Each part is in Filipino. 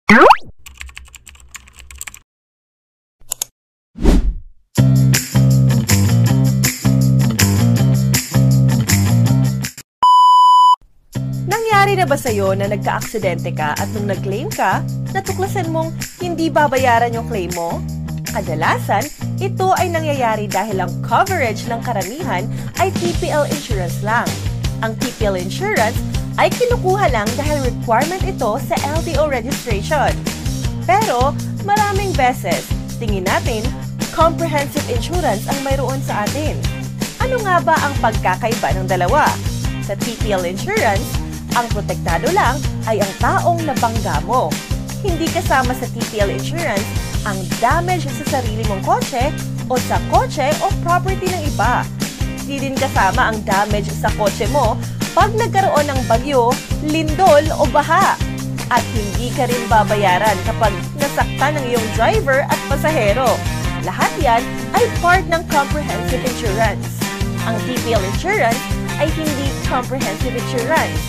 Nangyari na ba sa'yo na nagka-aksidente ka at nung nag-claim ka, natuklasan mong hindi babayaran yung claim mo? Kadalasan, ito ay nangyayari dahil ang coverage ng karamihan ay TPL insurance lang. Ang TPL insurance ay kinukuha lang dahil requirement ito sa LTO registration. Pero maraming beses, tingin natin, comprehensive insurance ang mayroon sa atin. Ano nga ba ang pagkakaiba ng dalawa? Sa TPL insurance, ang protektado lang ay ang taong nabangga mo. Hindi kasama sa TPL insurance ang damage sa sarili mong kotse o sa kotse o property ng iba. Hindi din kasama ang damage sa kotse mo pag nagkaroon ng bagyo, lindol o baha. At hindi ka rin babayaran kapag nasaktan ng iyong driver at pasahero. Lahat yan ay part ng comprehensive insurance. Ang TPL insurance ay hindi comprehensive insurance.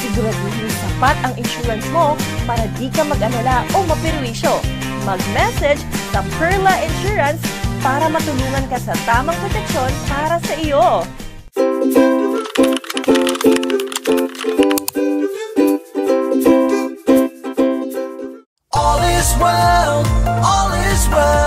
Siguraduhin sapat ang insurance mo para di ka mag-alala o mapirwisyo. Mag-message sa Perla Insurance para matulungan ka sa tamang proteksyon para sa iyo. All is well, all is well.